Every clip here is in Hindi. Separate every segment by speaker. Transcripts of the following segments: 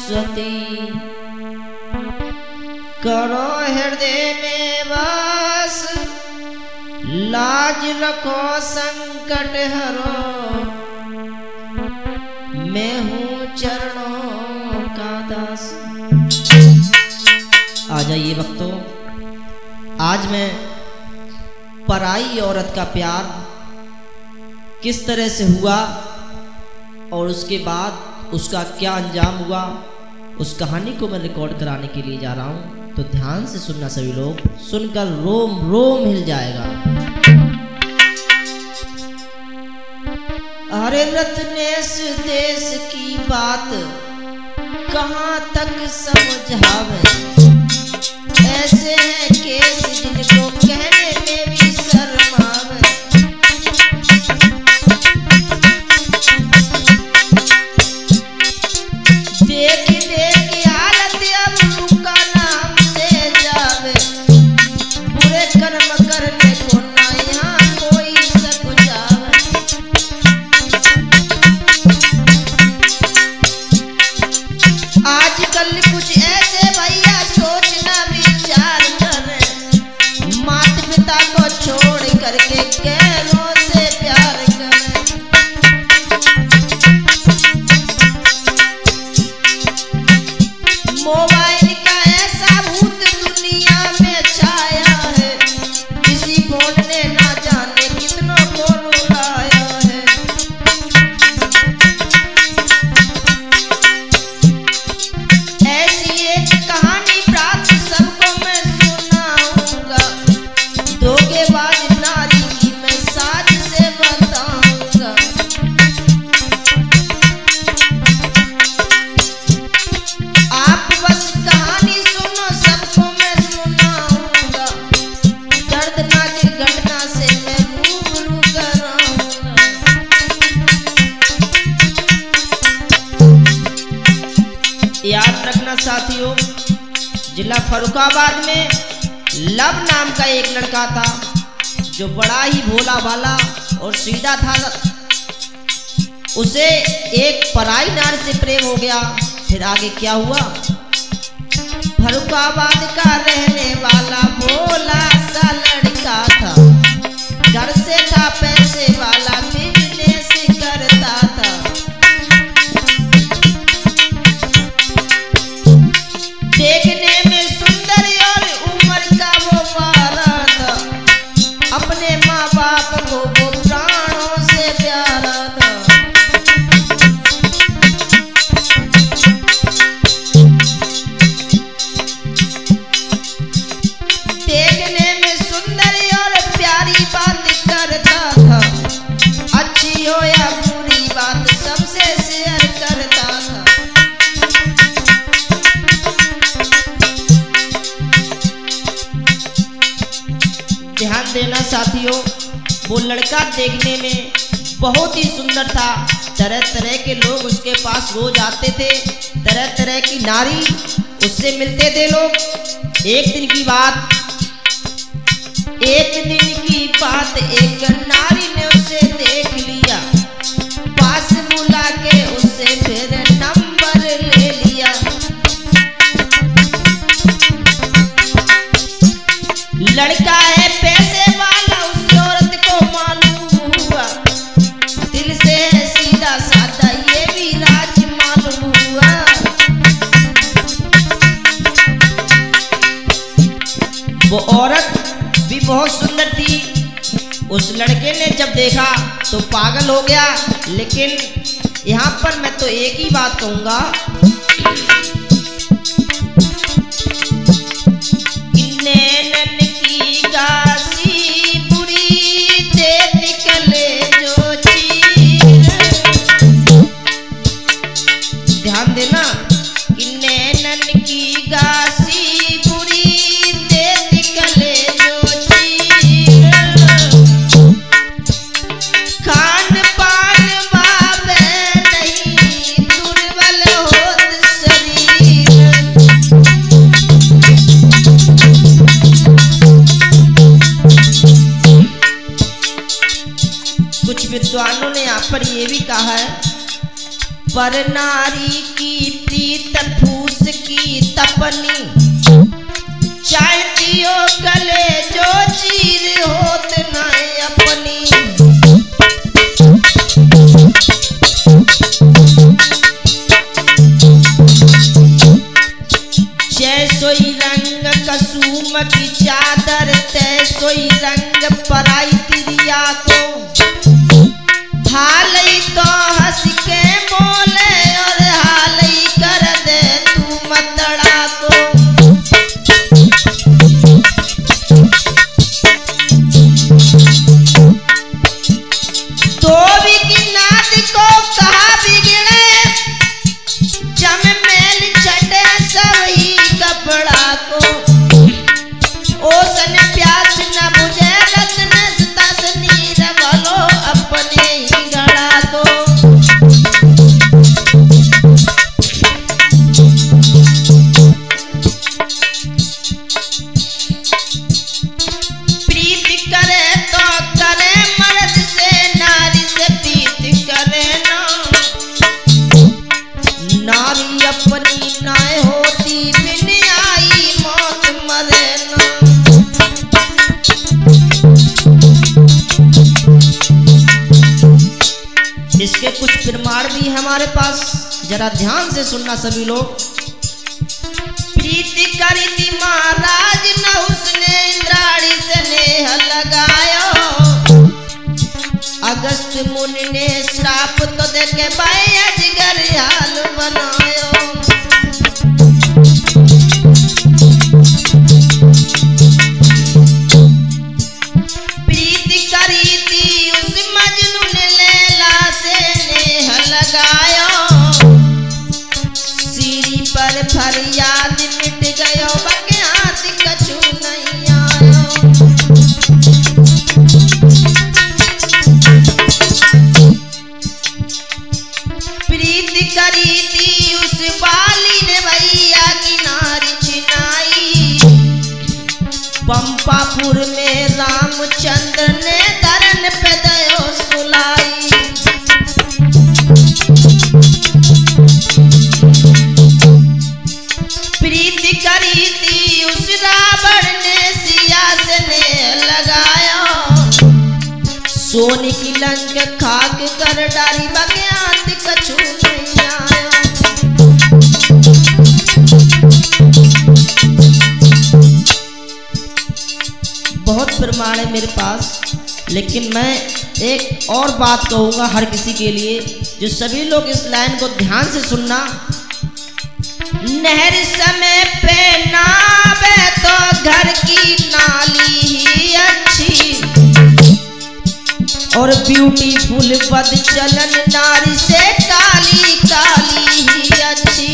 Speaker 1: सरस्वती करो हृदय में वास, लाज रखो संकट हरो, मैं हूँ चरणों का दास। आ जाइए भक्तों, आज मैं पराई औरत का प्यार किस तरह से हुआ और उसके बाद उसका क्या अंजाम हुआ, उस कहानी को मैं रिकॉर्ड कराने के लिए जा रहा हूँ। तो ध्यान से सुनना सभी लोग, सुनकर रोम रोम हिल जाएगा। अरे रत्नेश देश की बात कहाँ तक समझावे, ऐसे हैं केस जिनको कहने में भी शर्म आवे। देख देख हालत अब रुका नाम से जावे, बुरे कर्म करने को ना यहाँ कोई समझावे। आजकल कुछ ऐसे भैया सोचना विचार करें, माता पिता को छोड़ करके गैरों से प्यार करें। मोबाइल का ऐसा भूत दुनिया में छाया है, किसी फोन ने ना जाने कितनों को रुलाया है। ऐसी एक कहानी प्राप्त सबको मैं सुनाऊंगा, धोखेबाज नारी की मैं साज से बताऊंगा। आप बस कहानी सुनो, सबको मैं सुनाऊंगा, दर्दनाक घटना से मैं रूबरू कराऊंगा। याद रखना साथियों, जिला फर्रुखाबाद में लव नाम का एक लड़का था जो बड़ा ही भोला भाला और सीधा था। उसे एक पराई नारी से प्रेम हो गया। फिर आगे क्या हुआ? फर्रुखाबाद का रहने वाला भोला सा लड़का था, घर से था पैसे वाला, बिजनेस करता था। देखने में सुंदर और उम्र का वो वारा था, अपने माँ बाप को वो प्राणों से प्यारा था। देखने में सुंदर और प्यारी बात करता था, अच्छी हो या बुरी बात सबसे शेयर करता था। ध्यान देना साथियों, वो लड़का देखने में बहुत ही सुंदर था। तरह तरह के लोग उसके पास रोज आते थे, तरह तरह की नारी उससे मिलते थे लोग। एक दिन की बात एक नारी ने उसे देख लिया, पास बुला के उससे फिर नंबर ले लिया। लड़का है पैसे वाला, उस औरत को मालूम हुआ, दिल से है सीधा साधा ये भी राज मालूम हुआ। वो औरत भी बहुत सुंदर थी। उस लड़के ने जब देखा तो पागल हो गया। लेकिन यहाँ पर मैं तो एक ही बात कहूँगा, नैनन की गासी बुरी दे निकले जो चीर। ध्यान देना कि नैनन की गासी बुरी दे निकले जो चीर। खान पान बाबे नहीं, दुर्बल होत शरीर। कुछ विद्वानों ने यहाँ पर ये भी कहा है, पर नारी की प्रीत की तपनी, चाय पियो गले जो चीर होत न अपनी। जैसोई रंग कसूम की चादर, तैसोई रंग पराई तिरिया को। हालई तो हंस के बोले और हालई कर दे तू मतड़ा को। धोबी की नाद को कहा बिगड़े, जम मेल छटे सवही कपड़ा को। ओसन प्यास न बुझे रत्न तस नीर भलो अपने ही गड़ा को। प्रीत करे तो करे मर्द से, नारी से प्रीत करे ना। नारी अपनी नाय होती बिन आई मौत मरे ना। इसके कुछ प्रमाण भी है हमारे पास, जरा ध्यान से सुनना सभी लोग। प्रीति करी थी महाराज न उसने इंद्राणी से नेह लगायो। अगस्त मुनि ने श्राप तो देके भाई अजगर हाल बनायो। प्रीति करी थी उस मजनू ने लैला से नेह लगायो। सीरी पर फरियाद मिट गयो, बके हाथ कछु नहीं आयो। प्रीति करी थी उस बाली ने भैया की नारी छिनाई। पंपापुर में रामचंद्र ने धरन पे दयो सुलाई। प्रीति करी थी उस रावण ने सिया से ने लगाया। सोने की लंक खाक कर डारी, बग्यात कछु नहीं आया। बहुत प्रमाण है मेरे पास, लेकिन मैं एक और बात कहूँगा हर किसी के लिए, जो सभी लोग इस लाइन को ध्यान से सुनना। नहर समय पे नावे तो घर की नाली ही अच्छी, और ब्यूटीफुल बद चलन नारी से काली काली ही अच्छी।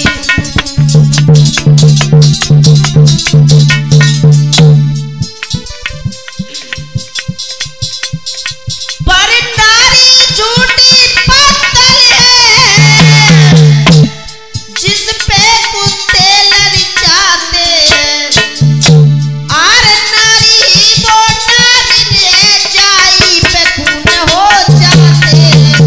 Speaker 1: पर नारी झूठी पत्तल है, जिस पे कुत्ते ललचाते हैं। आर नारी ही वो नागिन है, चाई पे खून हो जाते हैं।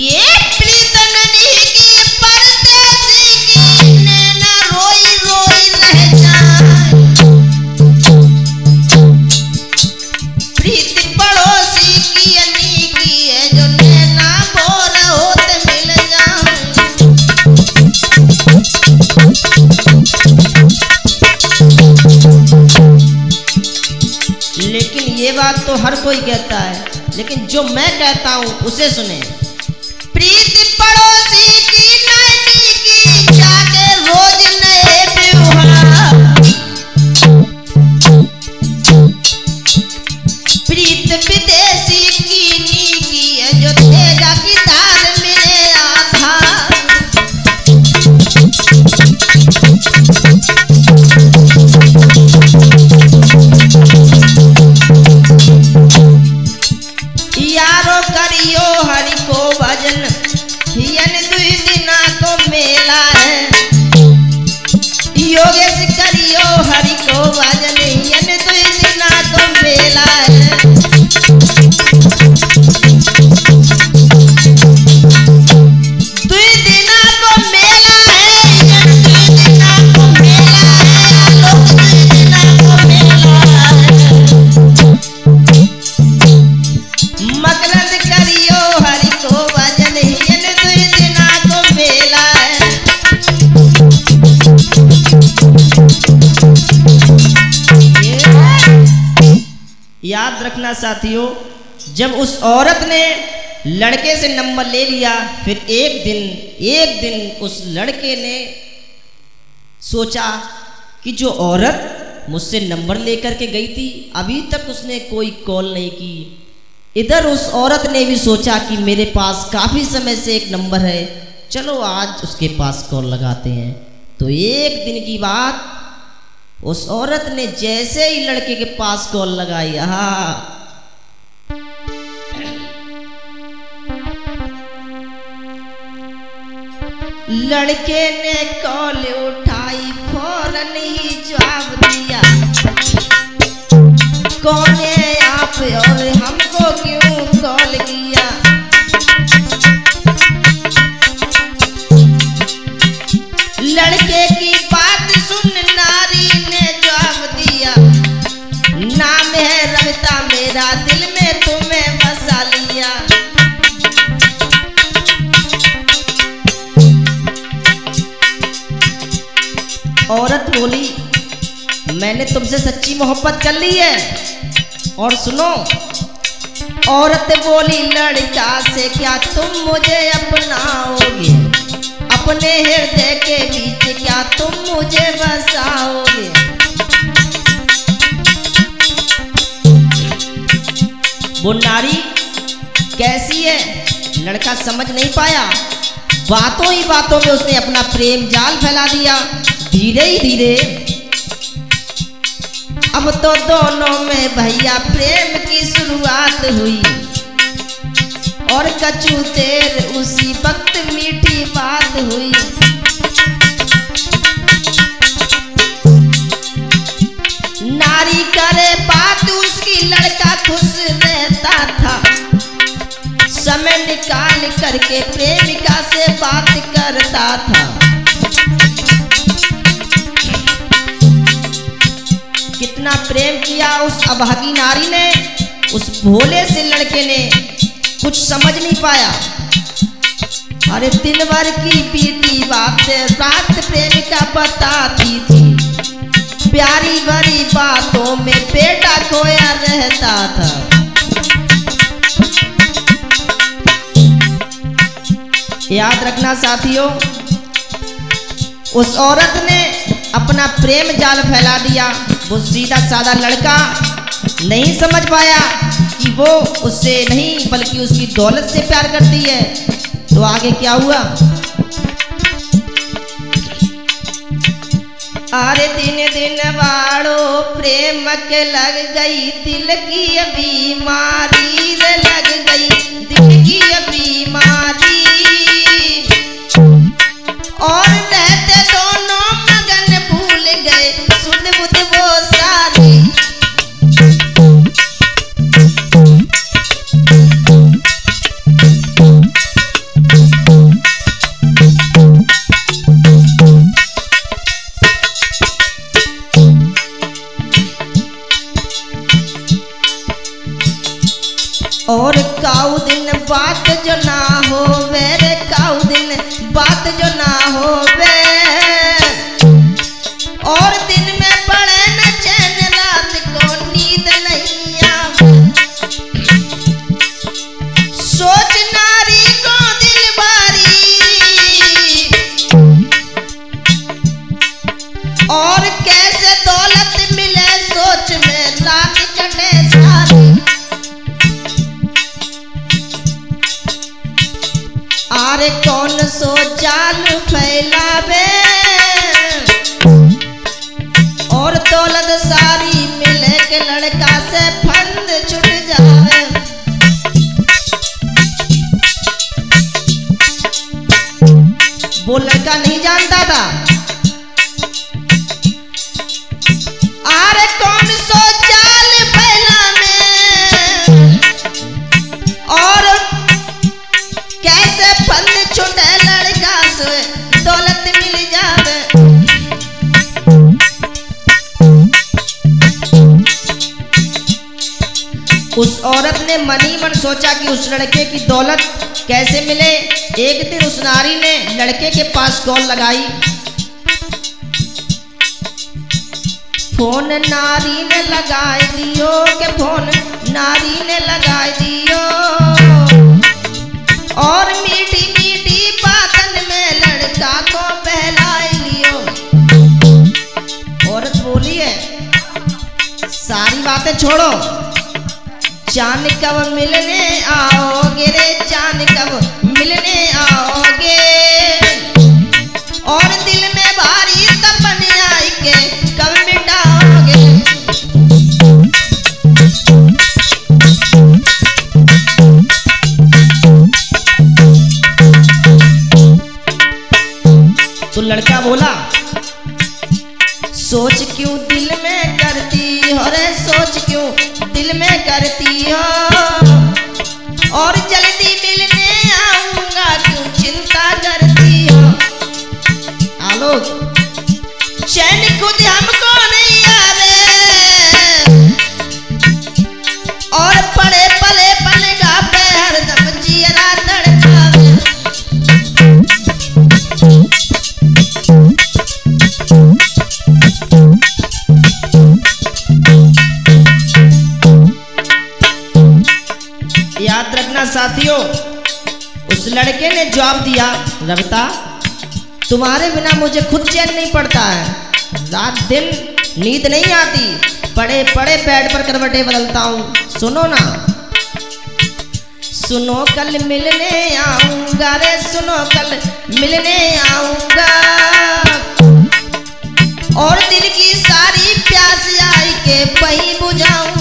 Speaker 1: ये प्रीतननी की परदेसी की नैना रोई रोई रह जाए। प्रीत पड़ोसी की अनी की है, जो नैना बोर होते मिल जाए। लेकिन ये बात तो हर कोई कहता है, लेकिन जो मैं कहता हूँ उसे सुने। प्रीत पड़ोसी की नैनी की, जाके रोज नए व्यवहार। प्रीत विदेशी की नी की है, जो तेजा की धार मिले आधार। यारो करियो हरि को भजन, हियन दुई याद रखना साथियों, जब उस औरत ने लड़के से नंबर ले लिया, फिर एक दिन उस लड़के ने सोचा कि जो औरत मुझसे नंबर लेकर के गई थी अभी तक उसने कोई कॉल नहीं की। इधर उस औरत ने भी सोचा कि मेरे पास काफ़ी समय से एक नंबर है, चलो आज उसके पास कॉल लगाते हैं। तो एक दिन की बात, उस औरत ने जैसे ही लड़के के पास कॉल लगाई, लड़के ने कॉल उठाई, फौरन ही जवाब दिया, कौन है आप और हमको क्यों कॉल किया। लड़के की बात सुन नारी ने जवाब दिया, नाम है रविता मेरा, दिल में तुम्हें बसा लिया। औरत बोली, मैंने तुमसे सच्ची मोहब्बत कर ली है। और सुनो, औरत बोली लड़का से, क्या तुम मुझे अपनाओगे, अपने हृदय के बीच क्या तुम मुझे बसाओगे। वो नारी कैसी है लड़का समझ नहीं पाया, बातों ही बातों में उसने अपना प्रेम जाल फैला दिया। धीरे ही धीरे अब तो दोनों में भैया प्रेम की शुरुआत हुई, और कचू देर उसी वक्त मीठी बात हुई। नारी करे बात उसकी, लड़का खुश रहता था, समय निकाल करके प्रेमिका से बात करता था। कितना प्रेम किया उस अभागी नारी ने, उस भोले से लड़के ने कुछ समझ नहीं पाया। अरे दिन भर की बीती बात प्रेमिका बताती थी, प्यारी भरी बातों में बेटा खोया रहता था। याद रखना साथियों, उस औरत ने अपना प्रेम जाल फैला दिया। वो सीधा साधा लड़का नहीं समझ पाया कि वो उससे नहीं बल्कि उसकी दौलत से प्यार करती है। तो आगे क्या हुआ, अरे दिन दिन बाड़ो प्रेम के लग गई, दिल की बीमारी लग गई, दिल की बीमारी। और रहते दोनों मगन भूल गए सुध बुध वो सारी। और काऊ दिन बात जो ना हो रे, काऊ दिन बात जो ना हो वे, और दिन में पड़े न चैन, रात को नींद नहीं आवे। सोच नारी को दिल बारी, और कैसे दौलत मिले सोच में रात कटे सारी। आरे कौन सो जाल फैलावे, और दौलत सारी मिले के लड़का से फंद छूट जावे। वो लड़का नहीं जानता था, आरे कौन सो जाल फैलावे, और कैसे फंद छूटे लड़का से दौलत मिल जावे। उस औरत ने मन ही मन सोचा कि उस लड़के की दौलत कैसे मिले। एक दिन उस नारी ने लड़के के पास कॉल लगाई, फोन नारी ने लगाए दियो के फोन नारी ने लगा दियो और मीठी मीठी बातन में लड़का को बहला लियो। औरत बोली है सारी बातें छोड़ो, जान कब मिलने आओगे रे, जान कब मिलने आओगे, और दिल में भारी तपन आई के कब मिटाओगे। तो लड़का बोला सोच क्यों दिल में करती हो रे, सोच क्यों दिल में करती हो, और जल्दी मिलने आऊंगा क्यों चिंता करती हो। आलोक चैन खुद हमको नहीं आवे, और पड़े पले पलगा पे हरदम जियरा तड़पावे। याद रखना साथियों, उस लड़के ने जवाब दिया रविता तुम्हारे बिना मुझे खुद चैन नहीं पड़ता है, रात दिन नींद नहीं आती, पड़े पड़े बेड पर करवटें बदलता हूँ। सुनो ना, सुनो कल मिलने आऊंगा रे, सुनो कल मिलने आऊंगा, और दिल की सारी प्यास आई के वहीं बुझाऊंगा।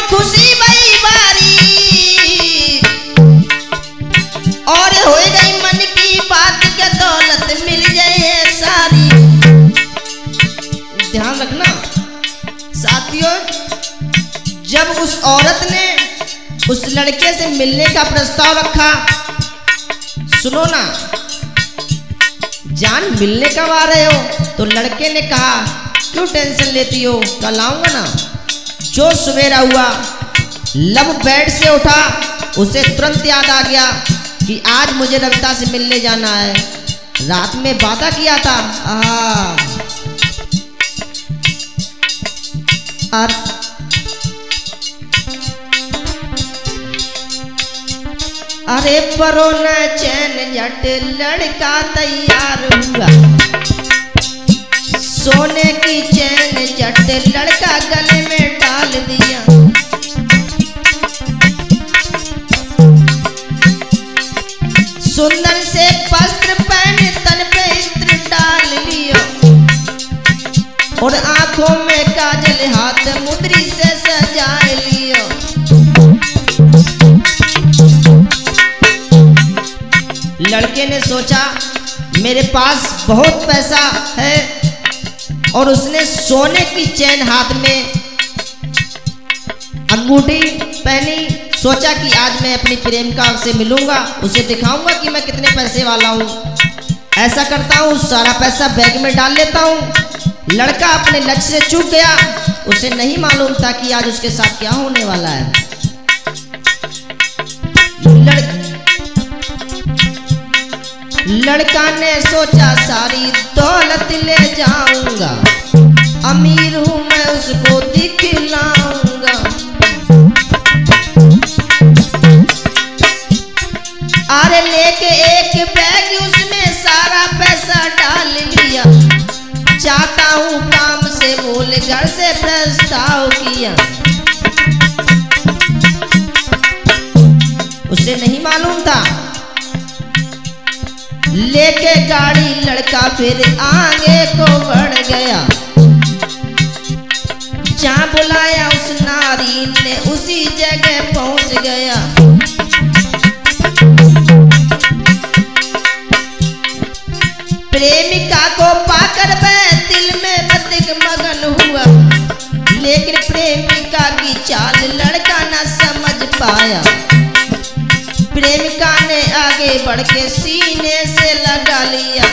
Speaker 1: खुशी भई बारी और हो गई मन की बात के दौलत मिल जाए सारी। ध्यान रखना साथियों, जब उस औरत ने उस लड़के से मिलने का प्रस्ताव रखा, सुनो ना जान मिलने कब आ रहे हो, तो लड़के ने कहा क्यों टेंशन लेती हो, कल आऊंगा ना। जो सवेरा हुआ लब बेड से उठा, उसे तुरंत याद आ गया कि आज मुझे रविता से मिलने जाना है, रात में वादा किया था। अरे परो न चैन जट लड़का तैयार हुआ, सोने की चैन जट लड़का गले में डाल दिया, सुंदर से वस्त्र पहने तन पे इत्र डाल लिया, और आंखों में काजल हाथ मुद्री से सजाए लिया। लड़के ने सोचा मेरे पास बहुत पैसा है, और उसने सोने की चैन हाथ में अंगूठी पहनी, सोचा कि आज मैं अपनी प्रेमिका से मिलूंगा, उसे दिखाऊंगा कि मैं कितने पैसे वाला हूँ। ऐसा करता हूँ सारा पैसा बैग में डाल लेता हूँ। लड़का अपने लक्ष्य से चूक गया, उसे नहीं मालूम था कि आज उसके साथ क्या होने वाला है। लड़का ने सोचा सारी दौलत ले जाऊंगा, अमीर हूं मैं उसको दिखलाऊंगा। अरे लेके एक बैग उसमें सारा पैसा डाल लिया, चाहता हूं काम से बोल घर से प्रस्ताव किया। उसे नहीं मालूम था, लेके गाड़ी लड़का फिर आगे को बढ़ गया, जहां बुलाया उस नारी ने उसी जगह पहुंच गया। प्रेमिका को पाकर वह दिल में बदिक मगन हुआ, लेकिन प्रेमिका की चाल लड़का न समझ पाया। प्रेमिका ने आगे बढ़ के सीने से लगा लिया,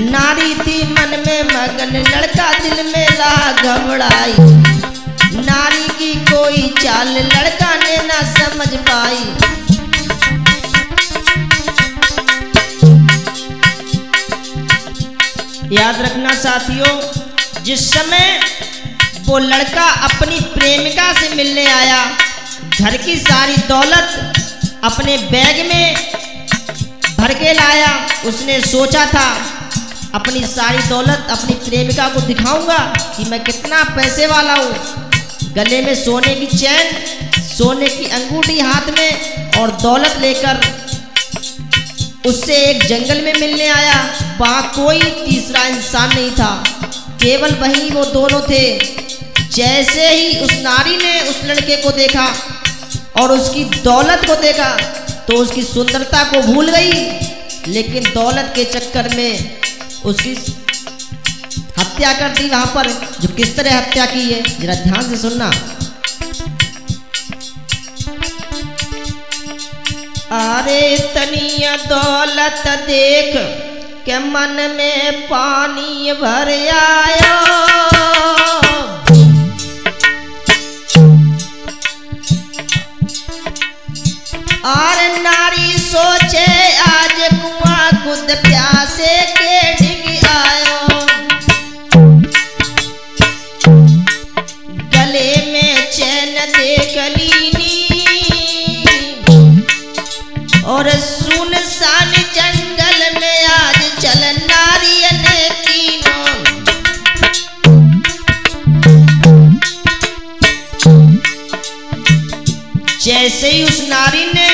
Speaker 1: ना नारी थी मन में मगन, लड़का दिल में रहा घबराई। नारी की कोई चाल लड़का ने ना समझ पाई। याद रखना साथियों, जिस समय वो लड़का अपनी प्रेमिका से मिलने आया, घर की सारी दौलत अपने बैग में भर के लाया। उसने सोचा था अपनी सारी दौलत अपनी प्रेमिका को दिखाऊंगा कि मैं कितना पैसे वाला हूँ। गले में सोने की चैन, सोने की अंगूठी हाथ में और दौलत लेकर उससे एक जंगल में मिलने आया। वहाँ कोई तीसरा इंसान नहीं था, केवल वही वो दोनों थे। जैसे ही उस नारी ने उस लड़के को देखा और उसकी दौलत को देखा तो उसकी सुंदरता को भूल गई, लेकिन दौलत के चक्कर में उसकी हत्या कर दी वहां पर। जो किस तरह हत्या की है जरा ध्यान से सुनना। अरे तनिया दौलत देख के मन में पानी भर आयो, और नारी सोचे आज कुआं खुद प्यासे के डिग आयो। गले में चैन देख लीनी और सुनसान जंगल में आज चल नारियन कीनो। जैसे ही उस नारी ने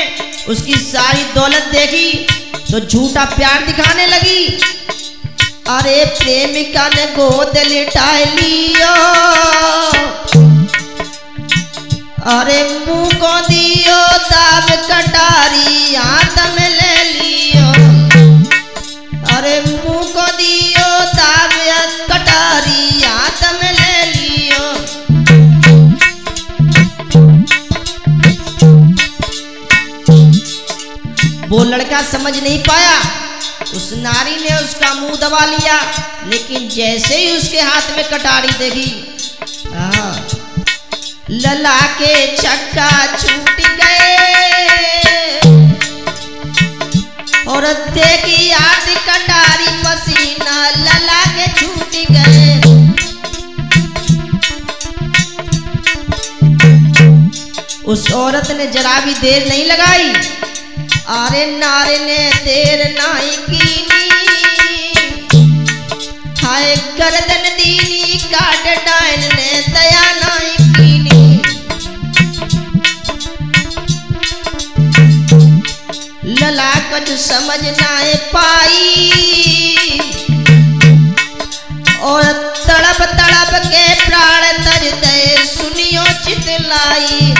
Speaker 1: उसकी सारी दौलत देखी तो झूठा प्यार दिखाने लगी। अरे प्रेमिका ने गोद लिटा लियो, अरे मुंह को दियो दाब कटारी हाथ में ले लियो। अरे मुंह को दियो दाब कटारी हाथ में ले लियो। वो लड़का समझ नहीं पाया, उस नारी ने उसका मुंह दबा लिया, लेकिन जैसे ही उसके हाथ में कटारी देखी, लला के छक्का छूट गए और देखी आधी कटारी पसीना लला के छूट गए। उस औरत ने जरा भी देर नहीं लगाई। अरे नारे ने देर नहीं कीनी, हाय गर्दन दीनी काट डाइन ने दया नहीं कीनी। लला कुछ समझ ना पाई और तड़प तड़प के प्राण तर दे सुनियो चितलाई।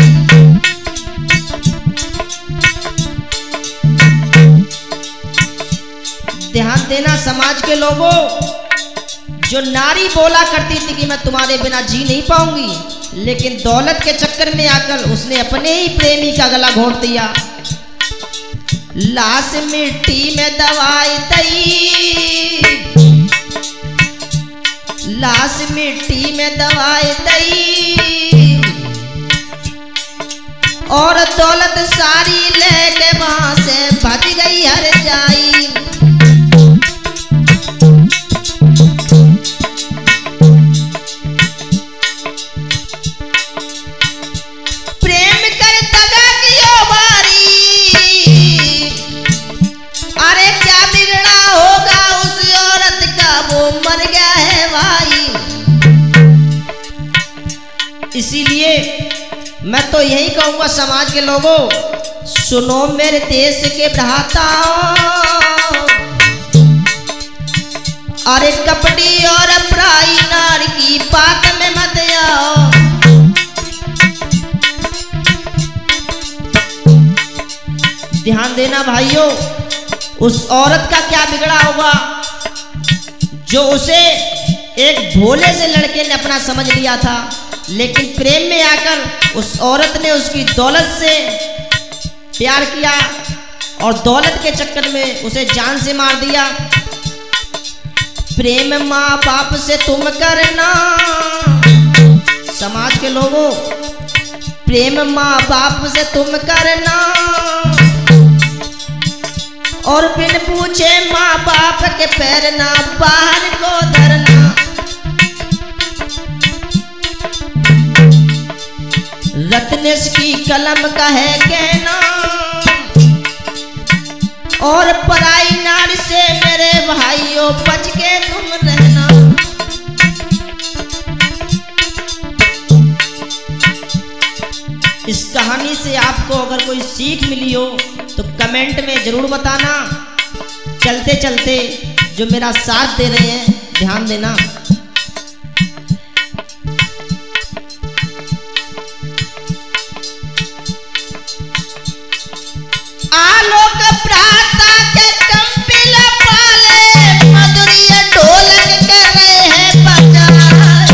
Speaker 1: ध्यान देना समाज के लोगों, जो नारी बोला करती थी कि मैं तुम्हारे बिना जी नहीं पाऊंगी, लेकिन दौलत के चक्कर में आकर उसने अपने ही प्रेमी का गला घोंट दिया। लाश मिट्टी में दवाई दई, लाश मिट्टी में दवाई दई और दौलत सारी लेके वहां से भज गई हर जाई। इसीलिए मैं तो यही कहूंगा समाज के लोगों, सुनो मेरे देश के भ्राताओं, अरे कपड़ी और पराई नार की बात में मत आओ। ध्यान देना भाइयों, उस औरत का क्या बिगड़ा होगा जो उसे एक भोले से लड़के ने अपना समझ लिया था, लेकिन प्रेम में आकर उस औरत ने उसकी दौलत से प्यार किया और दौलत के चक्कर में उसे जान से मार दिया। प्रेम माँ बाप से तुम करना, समाज के लोगों, प्रेम माँ बाप से तुम करना, और बिन पूछे माँ बाप के पैर ना बाहर को धरना। रत्नेश की कलम का है कहना, और पराई नारी से मेरे भाइयों बच के तुम रहना। इस कहानी से आपको अगर कोई सीख मिली हो तो कमेंट में जरूर बताना। चलते चलते जो मेरा साथ दे रहे हैं ध्यान देना। आलोक प्राता के कंपिल पाले, मधुरी ढोलक कर रहे हैं बजाए,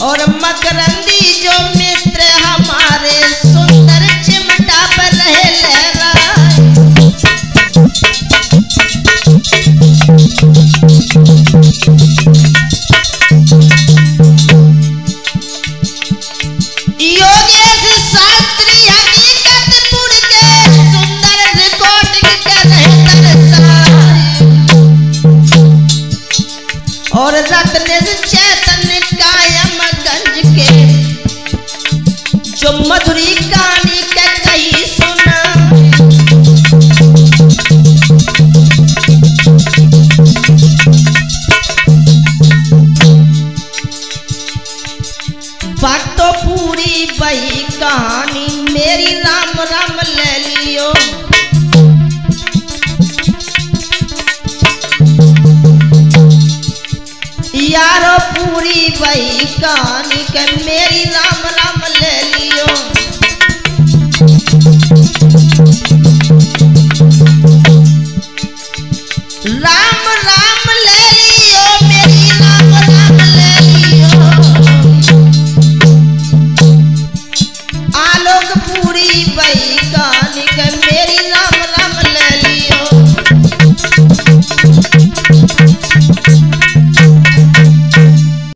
Speaker 1: और मकरंदी जो मित्र हमारे सुंदर चिमटा पर रहे लहराए। योगेश शास्त्री हकीकतपुर के सुंदर रिकॉर्डिंग कर रहे दरसाए, और रत्नेश चैतन्य कायमगंज के जो मधुरी कहानी के कही सुना। बात तो पूरी वही कहानी मेरी, राम राम ले लियो। यारो पूरी वही कहानी के मेरी, राम राम ले लियो।